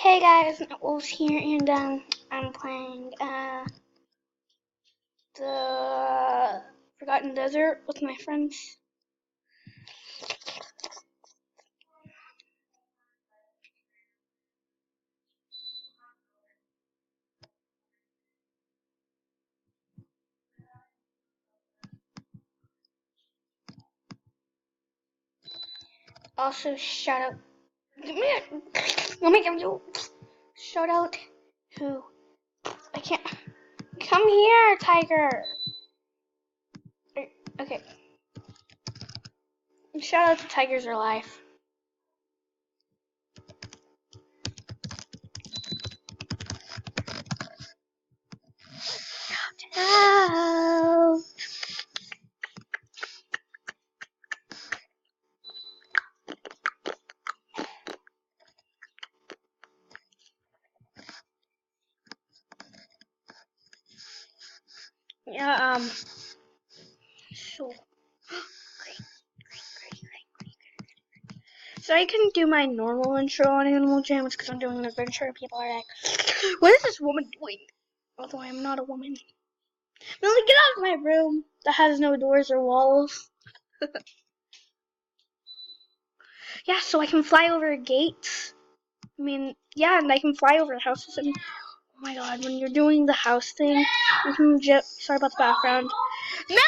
Hey guys, Wolves here, and I'm playing the Forgotten Desert with my friends. Also, shout out, shout out to I can't come here, Tiger. Okay, shout out to Tigers Are Life. Oh. Yeah, so I can do my normal intro on Animal Jam because I'm doing an adventure and people are like, what is this woman doing? Although I am not a woman. Millie, get out of my room that has no doors or walls. Yeah, so I can fly over gates. And I can fly over houses. And oh my god, when you're doing the house thing, you can just, sorry about the background. Millie!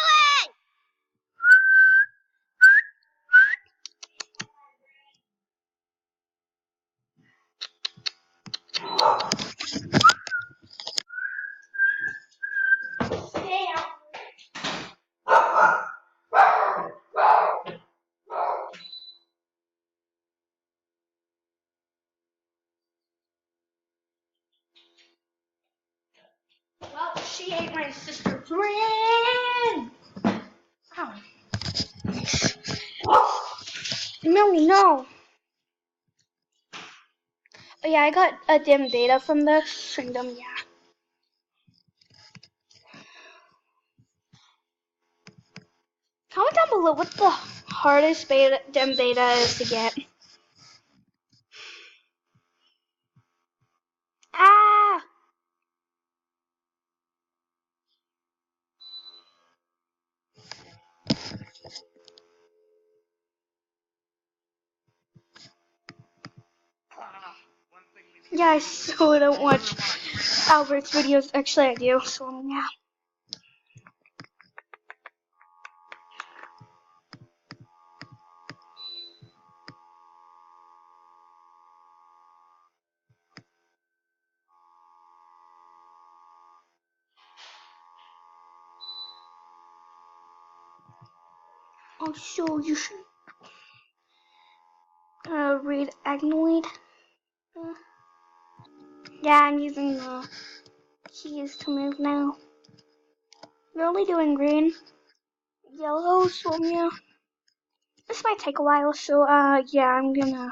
Well, she ate my sister's friend. Ow. Millie, no. Oh yeah, I got a dim data from this, and yeah. Comment down below what the hardest dim data is to get. Ah! Yeah, I so don't watch Albert's videos. Actually, I do, so yeah. Also, you should read Agnoid. Yeah, I'm using the keys to move now. We're only doing green, yellow, so yeah. This might take a while, so yeah, I'm gonna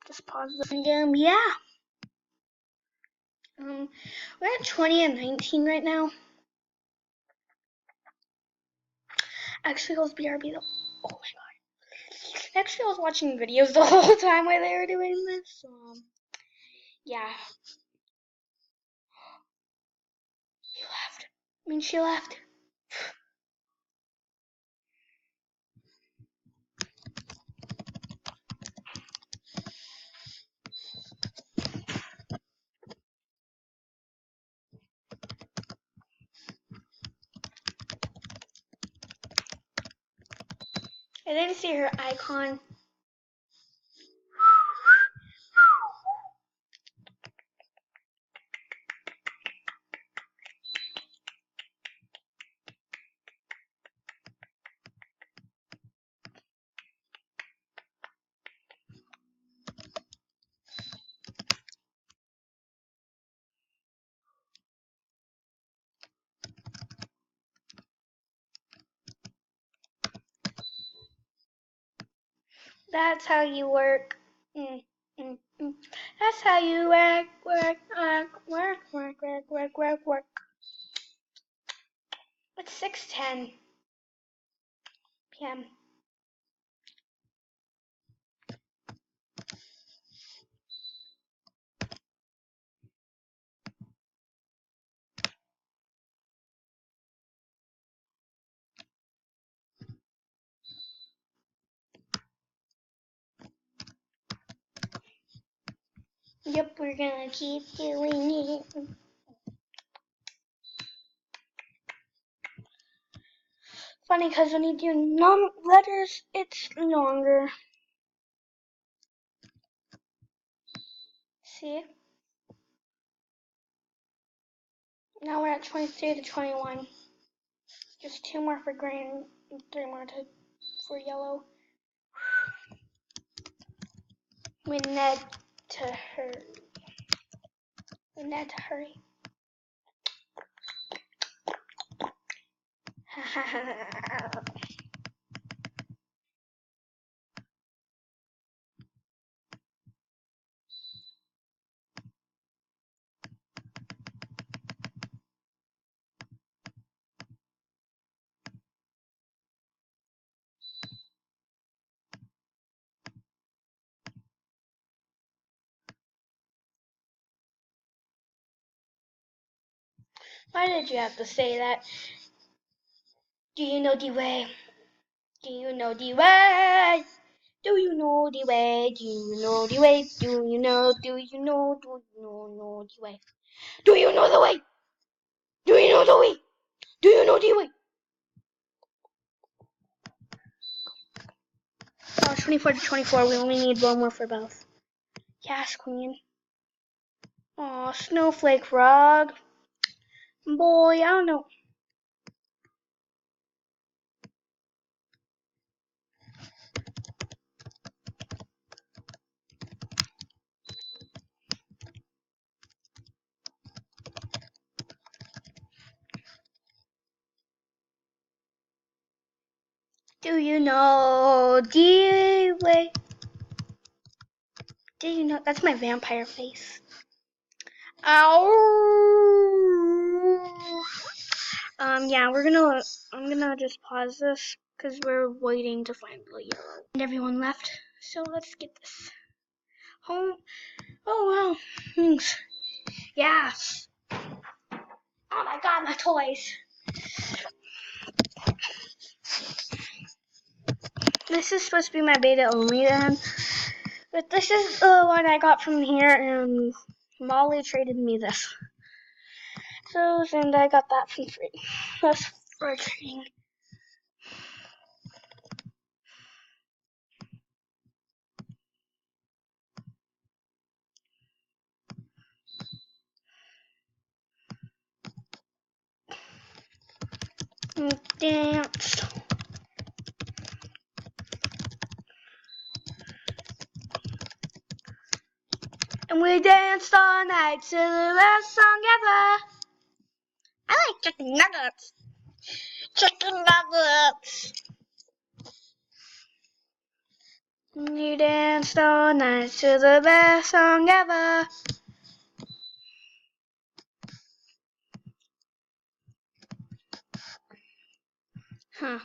just pause this and yeah. We're at 20 and 19 right now. Actually, it was BRB though. Oh my god. Actually, I was watching videos the whole time while they were doing this. So, yeah. He left. I mean, she left. I didn't see her icon. That's how you work. That's how you work. It's 6:10 p.m. Yep, we're gonna keep doing it. Funny, because when you do letters, it's longer. See? Now we're at 23 to 21. Just 2 more for green, 3 more for yellow. We need to hurry. Why did you have to say that? Do you know the way? Do you know the way? Do you know the way? Do you know the way? Do you know the way? Do you know the way? Do you know the way? Do you know the way? Oh, 24 to 24. We only need 1 more for both. Yes, Queen. Aw, snowflake rug. Boy, I don't know. Do you know the way? Do you know? That's my vampire face. Ow. Yeah, I'm gonna just pause this because we're waiting to find the yellow. And everyone left, so let's get this. Home. Oh wow. Thanks. Yes. Oh my god, my toys. This is supposed to be my beta only then. But this is the one I got from here, and Molly traded me this. So, and I got that for free. That's for trading. And danced. And we danced all night to the best song ever. I like chicken nuggets. Chicken nuggets. We danced all night to the best song ever. Huh.